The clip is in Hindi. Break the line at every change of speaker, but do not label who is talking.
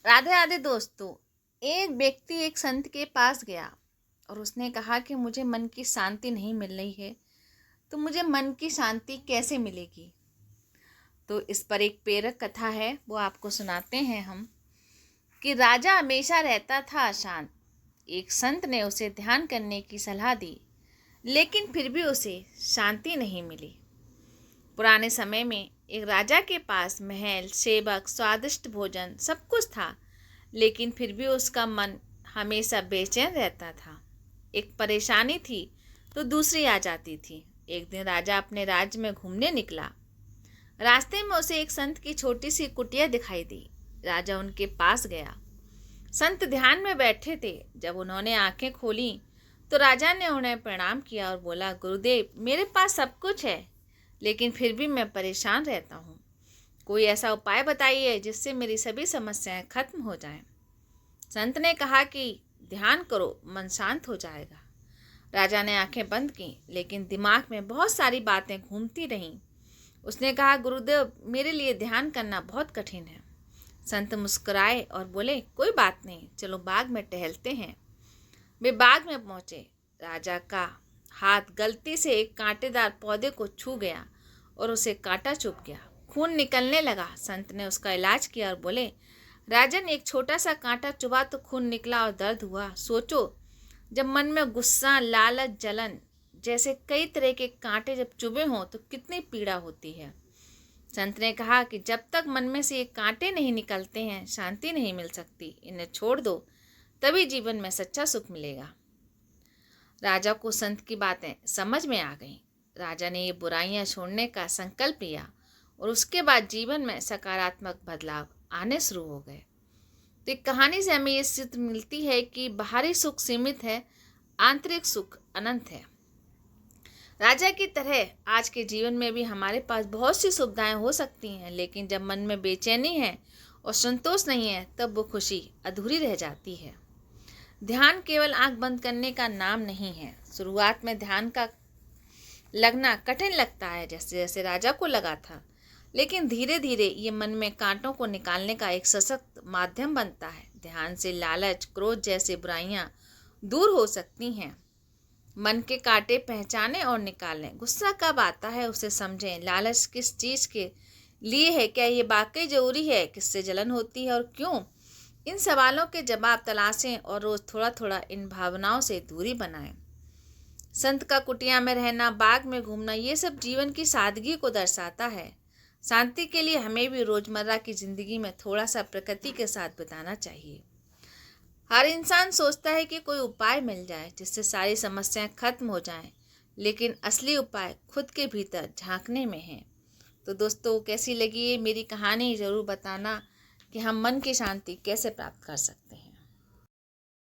राधे राधे दोस्तों। एक व्यक्ति एक संत के पास गया और उसने कहा कि मुझे मन की शांति नहीं मिल रही है, तो मुझे मन की शांति कैसे मिलेगी। तो इस पर एक प्रेरक कथा है, वो आपको सुनाते हैं हम। कि राजा हमेशा रहता था अशांत। एक संत ने उसे ध्यान करने की सलाह दी, लेकिन फिर भी उसे शांति नहीं मिली। पुराने समय में एक राजा के पास महल, सेवक, स्वादिष्ट भोजन सब कुछ था, लेकिन फिर भी उसका मन हमेशा बेचैन रहता था। एक परेशानी थी तो दूसरी आ जाती थी। एक दिन राजा अपने राज्य में घूमने निकला। रास्ते में उसे एक संत की छोटी सी कुटिया दिखाई दी। राजा उनके पास गया। संत ध्यान में बैठे थे। जब उन्होंने आंखें खोली तो राजा ने उन्हें प्रणाम किया और बोला, गुरुदेव, मेरे पास सब कुछ है, लेकिन फिर भी मैं परेशान रहता हूँ। कोई ऐसा उपाय बताइए जिससे मेरी सभी समस्याएं खत्म हो जाएं। संत ने कहा कि ध्यान करो, मन शांत हो जाएगा। राजा ने आंखें बंद की, लेकिन दिमाग में बहुत सारी बातें घूमती रहीं। उसने कहा, गुरुदेव, मेरे लिए ध्यान करना बहुत कठिन है। संत मुस्कुराए और बोले, कोई बात नहीं, चलो बाग में टहलते हैं। वे बाग में पहुंचे। राजा का हाथ गलती से एक कांटेदार पौधे को छू गया और उसे कांटा चुभ गया। खून निकलने लगा। संत ने उसका इलाज किया और बोले, राजन, एक छोटा सा कांटा चुभा तो खून निकला और दर्द हुआ। सोचो, जब मन में गुस्सा, लालच, जलन जैसे कई तरह के कांटे जब चुभे हों तो कितनी पीड़ा होती है। संत ने कहा कि जब तक मन में से ये कांटे नहीं निकलते हैं, शांति नहीं मिल सकती। इन्हें छोड़ दो, तभी जीवन में सच्चा सुख मिलेगा। राजा को संत की बातें समझ में आ गईं। राजा ने ये बुराइयां छोड़ने का संकल्प लिया और उसके बाद जीवन में सकारात्मक बदलाव आने शुरू हो गए। तो एक कहानी से हमें ये सिद्ध मिलती है कि बाहरी सुख सीमित है, आंतरिक सुख अनंत है। राजा की तरह आज के जीवन में भी हमारे पास बहुत सी सुविधाएं हो सकती हैं, लेकिन जब मन में बेचैनी है और संतोष नहीं है, तब वो खुशी अधूरी रह जाती है। ध्यान केवल आंख बंद करने का नाम नहीं है। शुरुआत में ध्यान का लगना कठिन लगता है, जैसे जैसे राजा को लगा था, लेकिन धीरे धीरे ये मन में कांटों को निकालने का एक सशक्त माध्यम बनता है। ध्यान से लालच, क्रोध जैसी बुराइयां दूर हो सकती हैं। मन के कांटे पहचानें और निकालें। गुस्सा कब आता है उसे समझें। लालच किस चीज़ के लिए है, क्या ये वाकई जरूरी है, किससे जलन होती है और क्यों। इन सवालों के जवाब तलाशें और रोज़ थोड़ा थोड़ा इन भावनाओं से दूरी बनाएं। संत का कुटिया में रहना, बाग में घूमना, ये सब जीवन की सादगी को दर्शाता है। शांति के लिए हमें भी रोज़मर्रा की ज़िंदगी में थोड़ा सा प्रकृति के साथ बिताना चाहिए। हर इंसान सोचता है कि कोई उपाय मिल जाए जिससे सारी समस्याएं खत्म हो जाएं, लेकिन असली उपाय खुद के भीतर झांकने में है। तो दोस्तों, कैसी लगी ये मेरी कहानी ज़रूर बताना कि हम मन की शांति कैसे प्राप्त कर सकते हैं।